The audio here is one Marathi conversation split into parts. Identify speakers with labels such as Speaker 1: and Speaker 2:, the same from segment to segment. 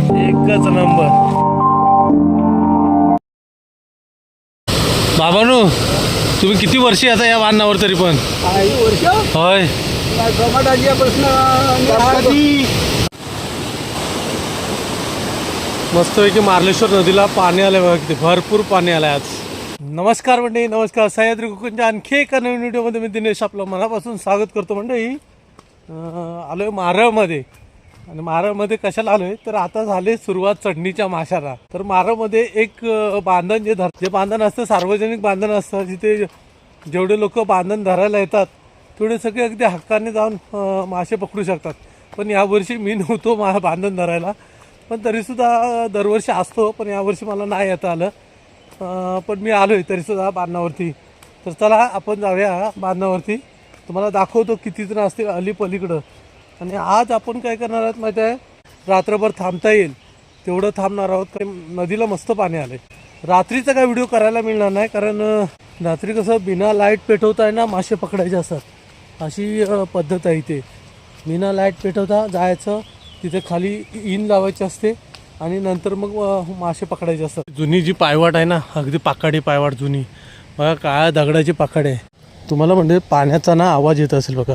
Speaker 1: एकच नंबर. बाबांनो, तुम्ही किती वर्षी आता या वाहनावर तरी पण? होय. मस्तपैकी मार्लेश्वर नदीला पाणी आलंय बघा, किती भरपूर पाणी आलंय आज. नमस्कार मंडळी, नमस्कार. सह्याद्री कोकणच्या आणखी एका नवीन व्हिडिओमध्ये मी दिनेश आपलं मनापासून स्वागत करतो. मंडळी आलोय मारळमध्ये. आणि मारळमध्ये कशाला आलोय तर आता झाले सुरुवात चढणीच्या माशाला. तर मारळमध्ये एक बांधण जे बांधण असतं सार्वजनिक बांधण असतं, जिथे जेवढे लोक बांधण धरायला येतात तेवढे सगळे अगदी हक्काने जाऊन मासे पकडू शकतात. पण यावर्षी मी नव्हतो बांधण धरायला, पण तरीसुद्धा दरवर्षी असतो, पण यावर्षी मला नाही येता आलं. पण मी आलो आहे तरीसुद्धा बांधणावरती. तर चला आपण जाऊया बांधणावरती. तुम्हाला दाखवतो किती जण असतील अलीपलीकडं. आणि आज आपण काय करणार आहोत माहिती आहे, रात्रभर थांबता येईल तेवढं थांबणार आहोत. काही नदीला मस्त पाणी आलं आहे. रात्रीचा काय व्हिडिओ करायला मिळणार नाही, कारण रात्री कसं बिना लाईट पेटवता आहे ना मासे पकडायचे असतात. अशी पद्धत आहे इथे. बिना लाईट पेटवता जायचं, तिथे खाली इन लावायची असते आणि नंतर मग मासे पकडायचे असतात. जुनी जी पायवाट आहे ना, अगदी पाकाडी पायवाट जुनी बघा, काळ्या दगडाची पाकाड आहे. तुम्हाला म्हणजे पाण्याचा ना आवाज येत असेल बघा.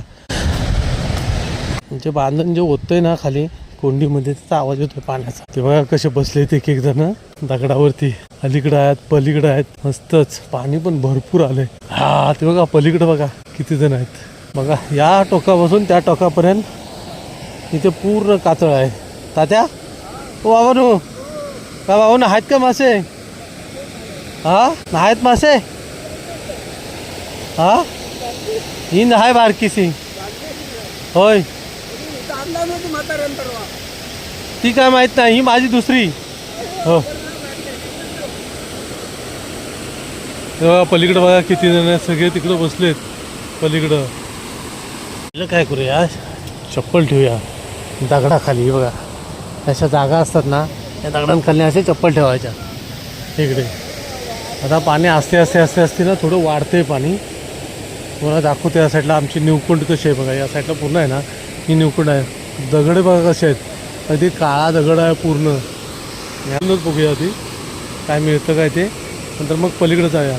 Speaker 1: म्हणजे बांधण जे ओततंय ना खाली कोंडीमध्ये, त्याचा आवाज येतोय पाण्याचा. ते बघा कसे बसलेत एक एक जण दगडावरती. अलीकडे आहेत, पलीकडे आहेत. मस्तच पाणी पण भरपूर आलंय. हा ते बघा पलीकडे बघा किती जण आहेत. बघा या टोकापासून त्या टोकापर्यंत इथे पूर्ण कातळ आहे. तात्या ओ बाबांनो, का बाबांनो आहेत का मासे? हा आहेत मासे? हा ही आहे बारकीसी. होय ती काय माहित नाही, ही माझी दुसरी. हो पलीकडं बघा किती जण आहेत, सगळे तिकडं बसलेत पलीकडं. काय करूया, चप्पल ठेवूया दगडाखाली. बघा अशा जागा असतात ना, त्या दगडांखाली असे चप्पल ठेवायच्या. इकडे आता पाणी असते असते असते असते ना, थोडं वाढतंय पाणी. तुम्हाला दाखवते या साईडला आमची निवकुंड कशी आहे बघा. या साईडला पूर्ण आहे ना ही निवकुंड आहे. दगडे बघा कसे आहेत, अगदी काळा दगड आहे पूर्ण. यातूनच बघूया आधी काय मिळतं काय ते, नंतर मग पलीकडे जाऊया.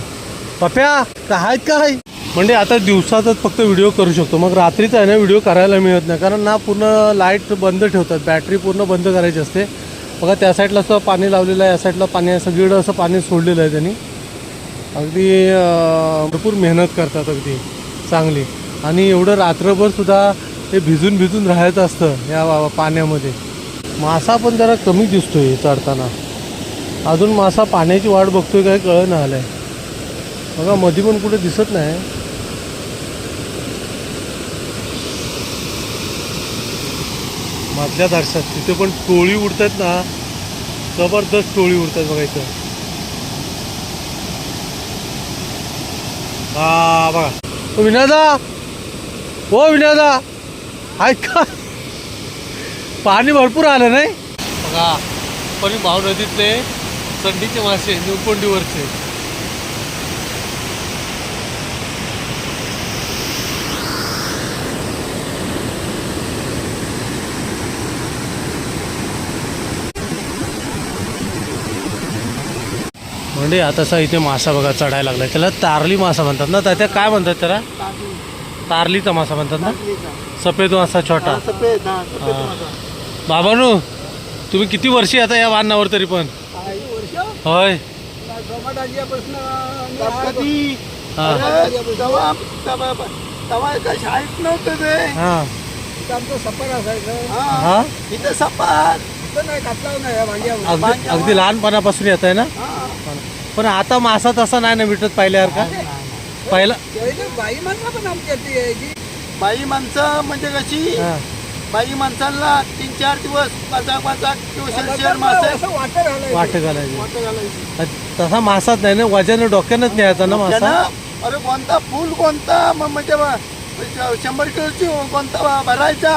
Speaker 1: पप्या काय आहेत काय? म्हणजे आता दिवसातच फक्त व्हिडिओ करू शकतो, मग रात्रीचा आहे ना व्हिडिओ करायला मिळत नाही, कारण ना पूर्ण लाईट बंद ठेवतात, बॅटरी पूर्ण बंद करायची असते. बघा त्या साईडला असं पाणी लावलेलं आहे, या साईडला पाणी आहे, सगळीकडं असं पाणी सोडलेलं आहे त्यांनी. अगदी भरपूर मेहनत करतात अगदी चांगली. आणि एवढं रात्रभरसुद्धा ते भिजून भिजून राहायचं असतं या पाण्यामध्ये. मासा पण जरा कमी दिसतोय चढताना. अजून मासा पाण्याची वाट बघतोय काय कळलं नाही आलं आहे. बघा मध्ये पण कुठे दिसत नाही. मधल्या दर्शात तिथे पण टोळी उडतात ना, जबरदस्त टोळी उडतात बघायचं. हा बघा ओ विनोदा, हो विनोदा आहेत का? पाणी भरपूर आलं नाही बघा. पण भाव नदीतले चंडीचे मासे निवकोंडीवरचे. म्हणजे आताचा इथे मासा बघा चढायला लागलाय. त्याला तारली मासा म्हणतात ना, त्या काय म्हणतात त्याला? तारलीचा मासा म्हणतात ना, सफेद मासा छोटा. बाबांनो, तुम्ही किती वर्षी आता या वाहनावर तरी पण? होय अगदी लहानपणापासून येत आहे ना. पण आता मासा तसा नाही ना भेटत पहिल्यासारखा. पहिला
Speaker 2: बाई माणसं म्हणजे कशी, बाई माणसांना 3-4 दिवस
Speaker 1: वाट घालायची. तसा मासाच नाही ना, वजन डोक्यानंच न्यायचा ना मासा.
Speaker 2: अरे कोणता फुल कोणता म्हणजे 100 किलोची कोणता भरायचा.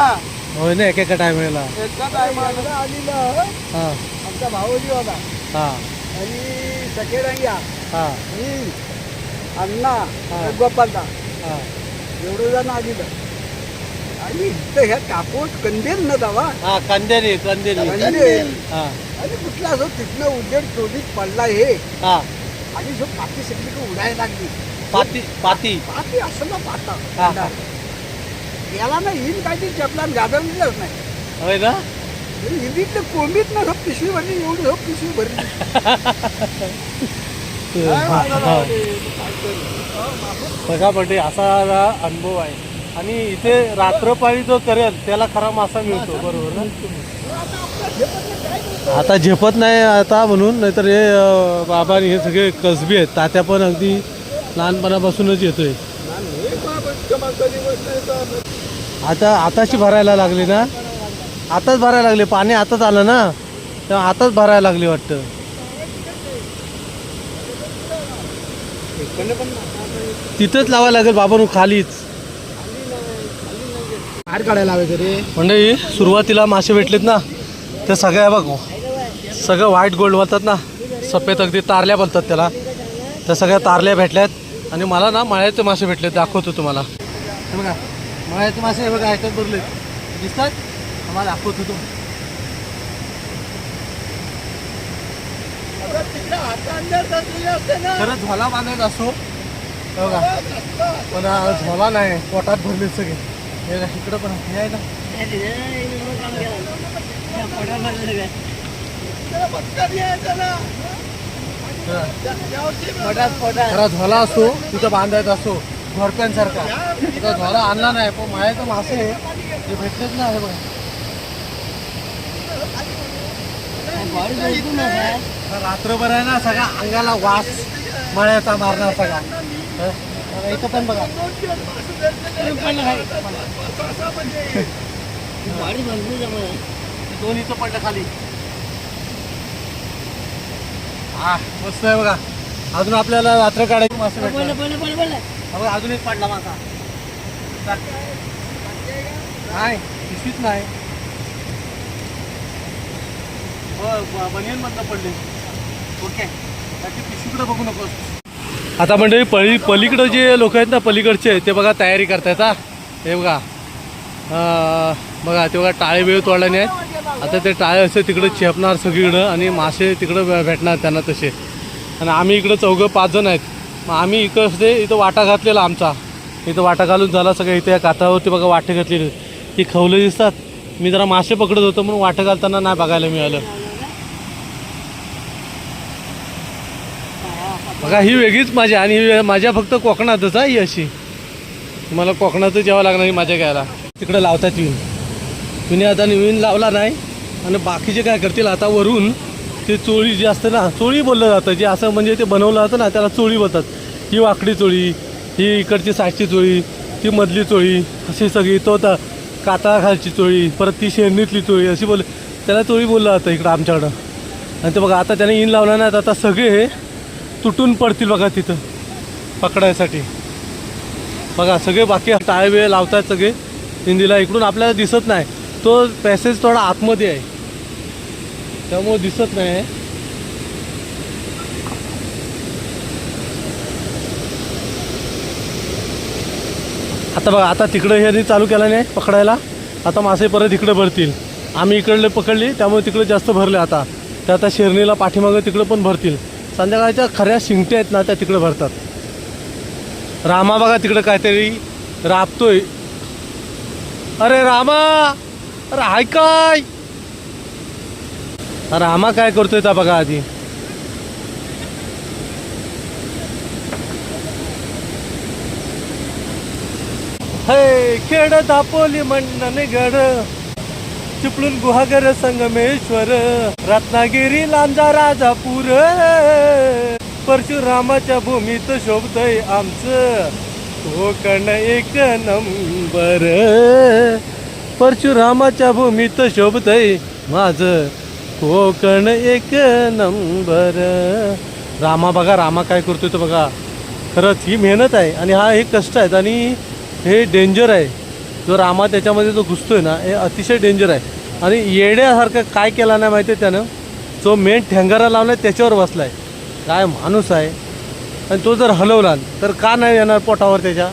Speaker 1: होय ना, एका टायमेला.
Speaker 2: एका टायमाला आलेलं आमचा भाऊजी होता.
Speaker 1: हा
Speaker 2: आणि सखेरंग्या,
Speaker 1: हा
Speaker 2: अण्णा गोपालदा
Speaker 1: हा
Speaker 2: एवढं जण आलेलं.
Speaker 3: आणि इथं ह्या कापूस कंदेल न जावा
Speaker 1: हा कंदेरी
Speaker 3: कंदेल
Speaker 1: हा
Speaker 3: आणि कुठला असं तिथनं उजेड चोरीत पडला हे
Speaker 1: हा
Speaker 3: आणि जो पाती सगळी उडायला लागली
Speaker 1: पाती पाती
Speaker 3: पाती असं ना पाता
Speaker 1: हा.
Speaker 3: याला ना इन काय ती चपलान गाजवलीच नाही
Speaker 1: होय ना
Speaker 3: इथं कोंबीत ना सब पिशवी भरली एवढी सब पिशवी भरली
Speaker 1: बघा बड्डे असा अनुभव आहे आणि इथे रात्रपाळी जो करेल त्याला खरा मासा मिळतो बरोबर ना आता झेपत नाही आता म्हणून नाहीतर हे बाबा आणि हे सगळे कसबी आहेत तात्या पण अगदी लहानपणापासूनच येतोय आता आताशी भरायला लागले ना आताच भरायला लागले पाणी आताच आलं ना तेव्हा आताच भरायला लागले वाटतं तिथंच लावायला लागेल बाबा खालीच
Speaker 3: बाहेर काढायला लावायचं रे
Speaker 1: म्हणजे सुरुवातीला मासे भेटलेत ना ते सगळ्या बघ सगळं व्हाईट गोल्ड बोलतात ना सफेद अगदी तारल्या बोलतात त्याला त्या सगळ्या तारल्या भेटल्यात आणि मला ना मळ्याचे मासे भेटले दाखवतो तुम्हाला हे बघा मळ्याचे मासे हे बघा ह्याच्यात भरले दिसतात आम्हाला दाखवतो तो खरं झोला बांधायचा असतो हे बघा पण झोला नाही पोटात भरले सगळे हे बघा इकडं पण हे आहे ना खरा झोला असतो तिथं बांधायचा असतो घोरप्यांसारखा तिथं झोला आणला नाही पण मायाचं मासे जे भेटलेच ना हे बघा रात्रभर आहे ना सगळा अंगाला वास मळ्याचा मारणार सगळा इथं पण बघा दोन इथं पडलं खाली हा मस्त आहे बघा अजून आपल्याला रात्र काढायची मासे भेटणार अजून एक पडला मासा नाही पिशवीच नाही बनियन मधनं पडले ओके त्याची पिशवीकडे बघू नकोस आता मंडळी पलीकडं जे लोक आहेत ना पलीकडचे ते बघा तयारी करतायत हा हे बघा बघा ते बघा टाळे वेळ तोडल्याने आहेत आता ते टाळे असे तिकडे चेपणार सगळीकडं आणि मासे तिकडं भेटणार त्यांना तसे आणि आम्ही इकडं 4-5 जण आहेत मग आम्ही इथं वाटा घातलेला आमचा इथं वाटा घालून झाला सगळं इथे या काठावरती बघा वाटे घातलेली ही खवलं दिसतात मी जरा मासे पकडत होतो म्हणून वाटे घालताना नाही बघायला मिळालं बघा ही वेगळीच मजा आणि ही मजा फक्त कोकणातच आहे ही अशी तुम्हाला कोकणातच यावं लागणार ही मजा घ्यायला तिकडे लावतात विण तुम्ही आता विण लावला नाही आणि बाकीचे काय करतील आता वरून ते चोळी जी असते ना चोळी बोललं जातं जे असं म्हणजे ते बनवलं जातं ना त्याला चोळी बोलतात ही वाकडी चोळी ही इकडची साईडची चोळी ती मधली चोळी अशी सगळी तो आता कातळाखालची चोळी परत ती शेरणीतली चोळी अशी बोल त्याला चोळी बोललं जातं इकडं आमच्याकडं आणि ते बघा आता त्याने इन लावला नाही आता सगळे तुटून पडतील बघा तिथं पकडायसाठी बघा सगळे बाकी टाळे वेळ लावतात सगळे हिंदीला इकडून आपल्याला दिसत नाही तो पॅसेज थोडा आतमध्ये आहे त्यामुळे दिसत नाही आता बघा आता तिकडं ह्यांनी चालू केलं नाही पकडायला आता मासे परत इकडे भरतील आम्ही इकडले पकडली त्यामुळे तिकडे जास्त भरले आता त्या आता शेरणीला पाठीमागं तिकडं पण भरतील संध्याकाळच्या खऱ्या शिंगट्या आहेत ना त्या तिकडे भरतात रामा बघा तिकडं काहीतरी राबतोय अरे रामा अरे हाय काय रामा काय करतोय त्या बघा आधी हे खेड दापोली मंडणगड चिपळूण गुहागर संगमेश्वर रत्नागिरी लांजा राजापूर परशुरामाच्या भूमीत शोभतय आमचं कोकण एक नंबर परशुरामाच्या भूमीत शोभतय माझं कोकण एक नंबर रामा बघा रामा काय करतोय तो बघा खरंच ही मेहनत आहे आणि हा हे कष्ट आहेत आणि हे डेंजर आहे जो रामा त्याच्यामध्ये जो घुसतोय ना हे अतिशय डेंजर आहे आणि येड्यासारखं काय केला नाही माहिती आहे त्यानं जो मेन ठेंगारा लावला आहे त्याच्यावर बसला आहे काय माणूस आहे आणि तो जर हलवला तर का नाही येणार पोटावर त्याच्या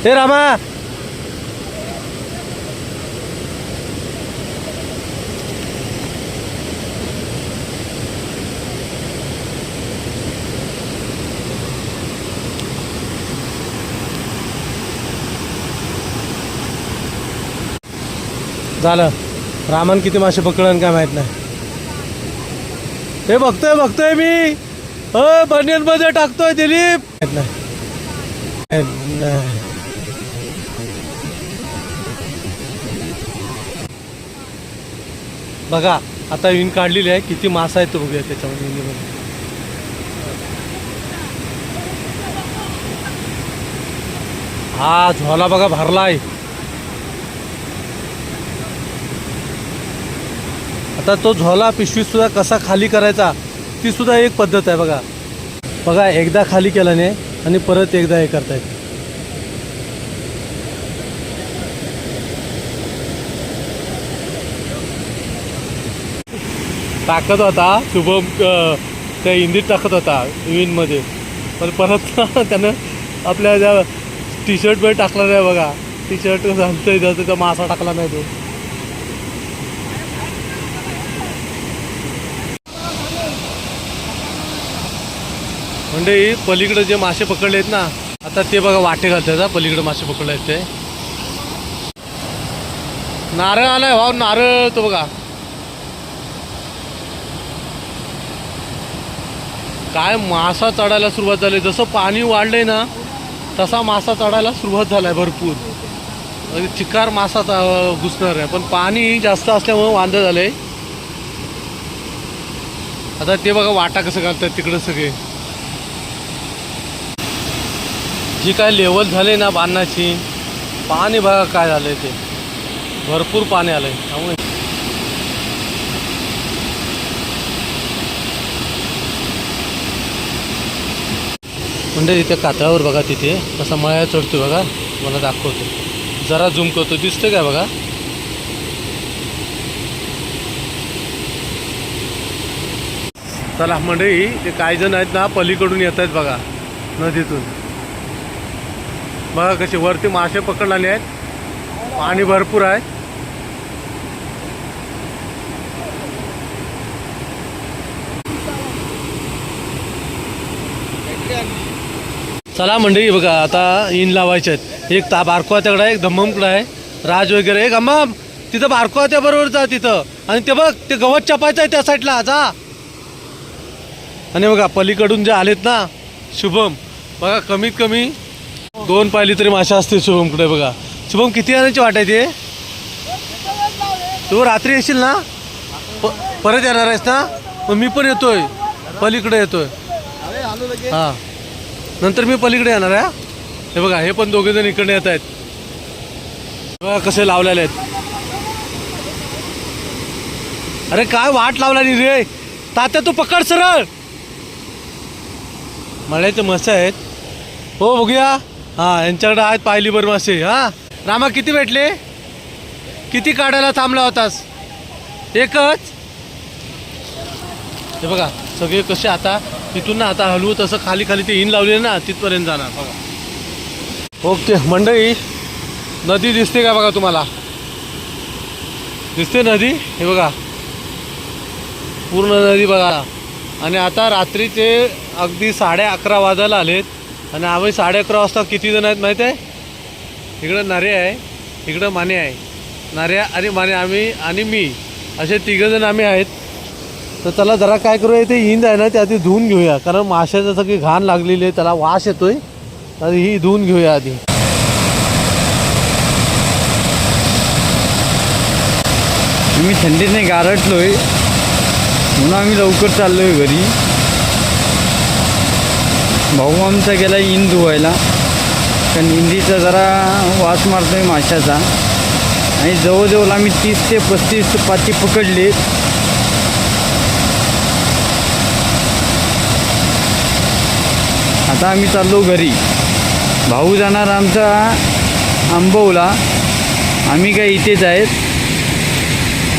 Speaker 1: हे रामा झालं. रामन किती मासे पकडन काय माहित नाही. हे बघतोय मी. बनियन मध्ये टाकतोय दिलीप. बघा आता विण काढलेली आहे. किती मासा आहे तो बघूया त्याच्यामध्ये विणीमध्ये. हा झोला बघा भरलाय. आता तो झोला पिशवी सुद्धा कसा खाली करायचा ती सुद्धा एक पद्धत आहे बघा. बघा एकदा खाली केल्याने आणि परत एकदा हे करता येते. टाकत होता शुभम त्या हिंदीत टाकत होता विणमध्ये, पण परत त्यानं आपल्या ज्या टी शर्टमध्ये टाकला नाही बघा. टी शर्ट घालतोय जातो त्या मासा टाकला नाही तो. म्हणजे पलीकडे जे मासे पकडले आहेत ना आता ते बघा वाटे घालतात. पलीकडे मासे पकडले आहेत ते. नारळ आलाय भाऊ, नारळ तो बघा. काय मासा चढायला सुरुवात झाली. जसं पाणी वाढलंय ना तसा मासा चढायला सुरुवात झालाय भरपूर. चिकार मासा घुसणार आहे, पण पाणी जास्त असल्यामुळे वांदे झाले. आता ते बघा वाटा कसं घालतात तिकडे सगळे. जी काय लेवल झाले ना बांधण्याची, पाणी बघा काय झालंय ते. भरपूर पाणी आलंय त्यामुळे म्हणजे इथे कातळावर बघा तिथे कसा मळ्या चढतो बघा. मला दाखवतो जरा झूम करतो. दिसतं काय बघा. चला मंडळी ते काही जण आहेत ना पलीकडून येत आहेत बघा नदीतून. बघा कसे वरती मासे पकडलेले आहेत. पाणी भरपूर आहे. चला मंडळी बघा आता इन लावायचे आहेत. एक बारको त्याकडे आहे, एक धम्ममकडे आहे, राज वगैरे. एक अम्मम तिथं बारको त्या बरोबर जा तिथं. आणि ते बघ ते गवत चपायचं आहे त्या साईडला जा. आणि बघा पलीकडून जे आलेत ना शुभम बघा कमीत कमी 2 पायली तरी मासे असतील शुभमकडे बघा. शुभम किती आणायची वाट आहे ते. तू रात्री येशील ना परत येणार आहेस ना. मग मी पण येतोय पलीकडे येतोय. हां नंतर मी पलीकडे येणार आहे. हे बघा हे पण दोघे जण इकडे येत आहेत. बघा कसे लावलेले आहेत. अरे काय वाट लावला रे तात्या, तू पकड सरळ. मळ्याचे मस्त आहेत हो. बघूया हां यांच्याकडे आहेत पायली भर मासे. हां रामा किती भेटले. किती काढायला थांबला होतास. एकच. हे बघा सगळे कसे आता तिथून ना आता हलवू तसं खाली खाली ते इन लावले ना तिथपर्यंत जाणार बघा. ओके मंडळी नदी दिसते का बघा तुम्हाला. दिसते नदी. हे बघा पूर्ण नदी बघा. आणि आता रात्रीचे अगदी 11:30 वाजायला आलेत. आणि आम्ही 11:30 वाजता किती जण आहेत माहीत आहे. इकडं नारे आहे, इकडं माने आहे. नार्या आणि माने आम्ही आणि मी असे 3 जण आम्ही आहेत. तर त्याला जरा काय करूया ते हिंद आहे ना ते आधी धुवून घेऊया, कारण माशाचं सगळी घाण लागलेली आहे, त्याला वास येतोय. तर ही धुवून घेऊया आधी.
Speaker 4: आम्ही थंडीने गारटलोय म्हणून आम्ही लवकर चाललोय घरी. भाऊ आमचा गेला इन धुवायला, कारण इंदीचा जरा वास मारतोय माशाचा. आणि जवळजवळ आम्ही 30 ते 35 पाती पकडले. आता आम्ही चाललो घरी. भाऊ जाणार आमचा आंबवला. आम्ही काय इथेच आहेत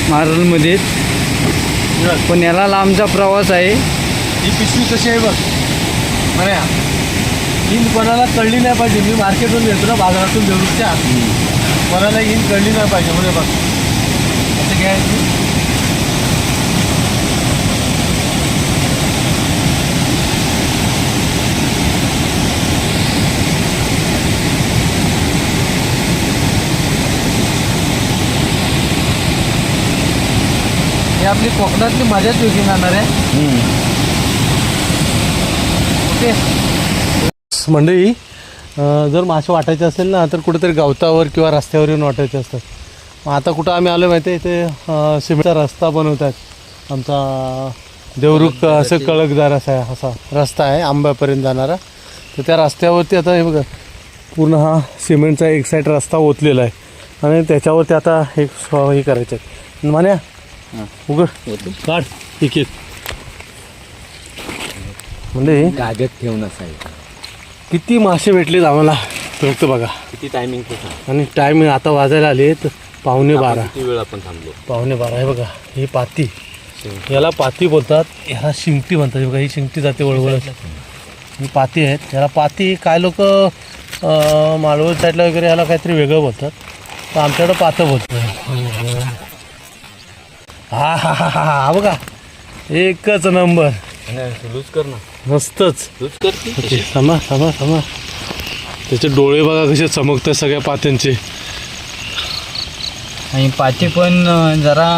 Speaker 4: मारलमध्येच, पण याला लांबचा प्रवास आहे.
Speaker 1: ही पिशवी कशी आहे बघ. बऱ्या हिंद कोणाला कळली नाही पाहिजे. मी मार्केटवरून येतो ना बाजारातून देवरूच्या, कोणाला हिंद कळली नाही पाहिजे म्हणजे बघ असं घ्यायचं. ही आपली कोकणातली मजाच वेगळी राहणार आहे. ओके मंडळी, जर मासे वाटायचे असेल ना तर कुठेतरी गवतावर किंवा रस्त्यावर येऊन वाटायचे असतात. मग आता कुठं आम्ही आलो माहिती आहे, इथे सिमेंटचा रस्ता बनवतात. आमचा देवरुख असं कळकदार असा रस्ता आहे आंब्यापर्यंत जाणारा. तर त्या रस्त्यावरती आता हे बघा पूर्ण हा सिमेंटचा एक साईड रस्ता ओतलेला आहे आणि त्याच्यावरती आता हे करायचं आहे. मान्या उघड काढ एक एक म्हणजे
Speaker 5: कागद ठेवून असायचं.
Speaker 1: किती मासे भेटलेत आम्हाला फक्त बघा.
Speaker 5: किती टायमिंग
Speaker 1: आणि टाईम आता वाजायला आले तर 11:15.
Speaker 5: किती वेळ आपण थांबलो.
Speaker 1: 11:15 आहे बघा. ही पाती, याला पाती बोलतात, ह्याला शिंगटी म्हणतात. बघा ही शिंगटी जाते वळवळत. ही पाती आहेत, याला पाती. काय लोक मालवण साईडला वगैरे ह्याला काहीतरी वेगळं बोलतात, तर आमच्याकडं पातं बोलतो. हा हा हा हा हा बघा एकच नंबर.
Speaker 5: लूज कर ना.
Speaker 1: मस्तच.
Speaker 5: लूज कर की.
Speaker 1: ओके थांबा थांबा थांबा. त्याचे डोळे बघा कसे चमकतात सगळ्या पात्यांचे.
Speaker 4: आणि पाती पण जरा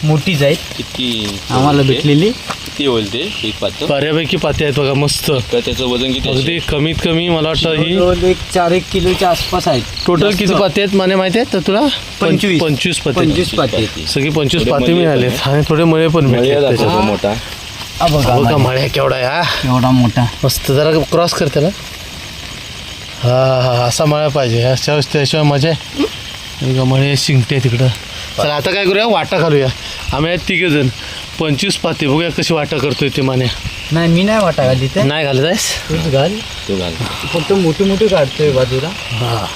Speaker 4: मोठीच आहेत
Speaker 5: किती
Speaker 4: आम्हाला भेटलेली.
Speaker 5: किती होईल ते एक पात्र.
Speaker 1: बऱ्यापैकी पाती आहेत बघा मस्त.
Speaker 5: तर त्याचं वजन किती
Speaker 1: अगदी कमीत कमी मला वाटतं ही
Speaker 4: जवळजवळ एक 4-1 किलोच्या आसपास आहेत.
Speaker 1: टोटल किती पाती आहेत माने माहिती आहेत तर तुला?
Speaker 4: 25
Speaker 1: 25 पाती.
Speaker 4: 25 पाती आहेत.
Speaker 1: सगळी 25
Speaker 5: थोडे
Speaker 1: पाती
Speaker 5: मळे
Speaker 1: मिळाले
Speaker 5: पण
Speaker 1: आणि थोडे मळे पण
Speaker 5: मळ्या
Speaker 1: भेटले
Speaker 5: दाखव
Speaker 1: त्याच्यात.
Speaker 5: मोठा.
Speaker 1: बघा मळ्या केवढा आहे हा.
Speaker 4: एवढा मोठा.
Speaker 1: मस्त जरा क्रॉस करते ना. हा हा असा मळा पाहिजे. ह्याच्या त्याशिवाय मजा आहे. मळे शिंगटे तिकडं. चला आता काय करूया, वाटा घालूया. आम्ही आहेत 3 जण. 25 पाती बघूया कशी वाटा करतोय ते माने.
Speaker 4: नाही मी नाही वाटा घाली ते.
Speaker 1: नाही घालत आहेस?
Speaker 4: तूच घाल.
Speaker 5: तो घाल.
Speaker 4: फक्त मोठी मोठी काढतोय बाजूला.
Speaker 1: हा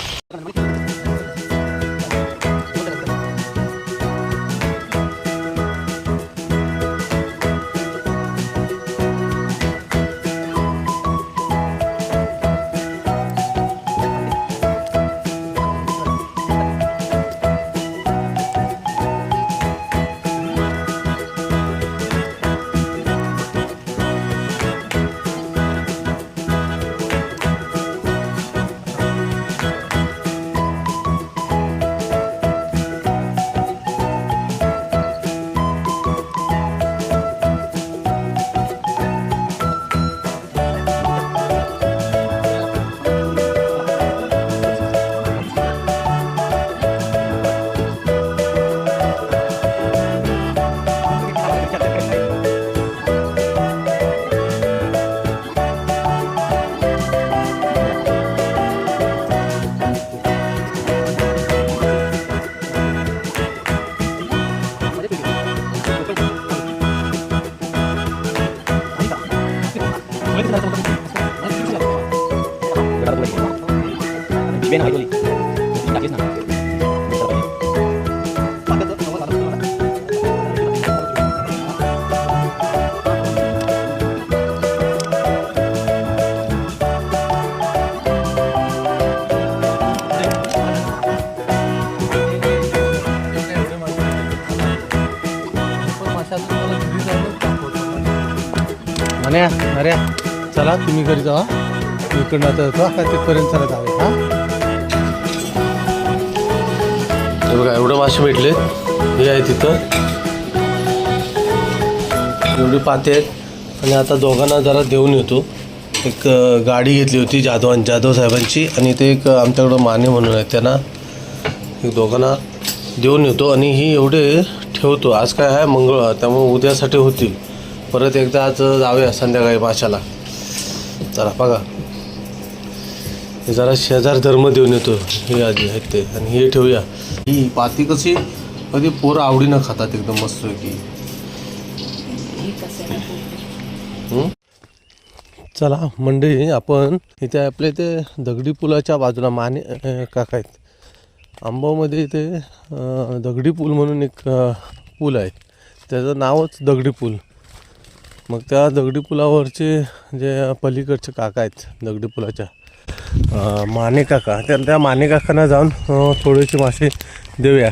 Speaker 1: अरे चला तुम्ही घरी जावा. इकडनं आता येतो का तिथपर्यंत चला जावे. हा हे बघा एवढं मासे भेटले. हे आहे तिथं एवढी पाते आहेत. आणि आता दोघांना जरा देऊन येतो. एक गाडी घेतली होती जाधव साहेबांची आणि ते एक आमच्याकडं माने म्हणून आहेत त्यांना. एक दोघांना देऊन येतो आणि ही एवढे ठेवतो. आज काय आहे मंगळवार, त्यामुळे उद्यासाठी होती. परत एकदा आज जाऊया संध्याकाळी माशाला. चला बघा हे जरा शेजार धर्म देऊन येतो. हे आधी आहेत ते आणि हे ठेवूया. ही पाती कशी कधी पोरं आवडीनं खातात एकदम मस्त की. चला मंडळी आपण इथे आपल्या इथे दगडी पुलाच्या बाजूला माने काका आहेत. आंबामध्ये इथे दगडी पूल म्हणून एक पूल आहे. त्याचं नावच दगडी पूल. मग त्या दगडी पुलावरचे जे पलीकडचे काका आहेत दगडी पुलाच्या माने काका त्या माने काकांना जाऊन थोडेसे मासे देऊया.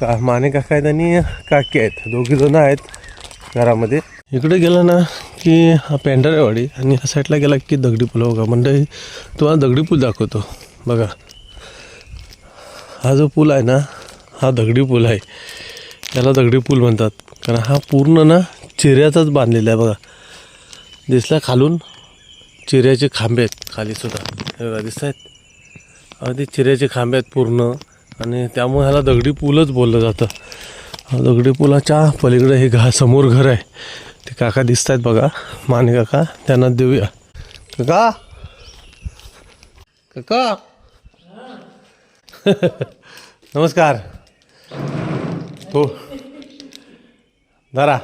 Speaker 1: का माने काका आहेत आणि काकी आहेत, दोघी जण आहेत घरामध्ये. इकडे गेला ना की हा पेंढारेवाडी आणि ह्या साईडला गेला की दगडी पूल. बघा मंडळी, तुम्हाला दगडी पूल दाखवतो. बघा हा जो पूल आहे ना, हा दगडी पूल आहे. त्याला दगडी पूल म्हणतात कारण हा पूर्ण ना चिऱ्याचाच बांधलेला आहे. बघा दिसला खालून चिऱ्याचे खांबे आहेत खाली सुद्धा, हे बघा दिसत आहेत. अगदी चिऱ्याचे खांबे आहेत पूर्ण, आणि त्यामुळे ह्याला दगडी पूलच बोललं जातं. दगडी पुलाच्या पलीकडे हे समोर घर आहे. ते काका दिसत आहेत बघा, माने काका. त्यांना देऊया. काका काका नमस्कार. हो धरा,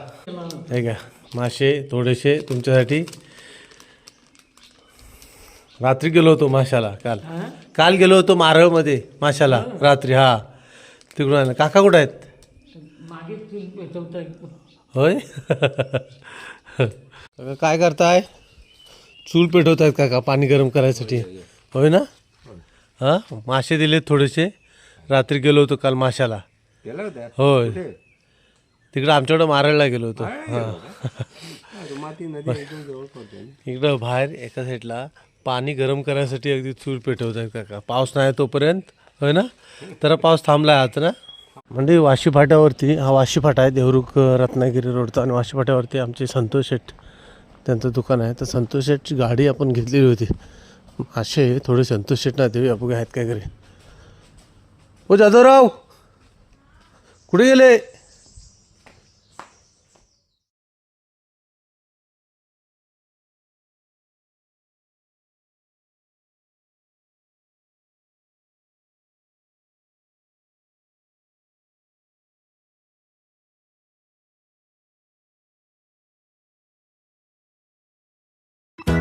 Speaker 1: हे घ्या मासे थोडेसे तुमच्यासाठी. रात्री गेलो होतो माशाला, काल गेलो होतो मारळमध्ये माशाला रात्री. हा तिकडून आलं. काका कुठं आहेत? होय काका काय करताय? चूल पेटवत आहेत काका पाणी गरम करायसाठी, होय ना? हां मासे दिलेत थोडेसे. रात्री गेलो होतो काल माशाला. होय तिकडं आमच्याकडं मारळला गेलो होतो. हां इकडं बाहेर एका साईडला पाणी गरम करायसाठी अगदी चूल पेटवत आहेत काका. पाऊस नाही तोपर्यंत, होय ना? तर पाऊस थांबला आहे आता ना. म्हणजे वाशी फाट्यावरती, हा वाशी फाटा आहे देवरुख रत्नागिरी रोडचा, आणि वाशी फाट्यावरती आमचे संतोष शेठ त्यांचं दुकान आहे. तर संतोष शेठची गाडी आपण घेतलेली होती. असे थोडे संतोष शेठना देऊया, बघा आहेत काय घरी. ओ जाधवराव कुठे गेले?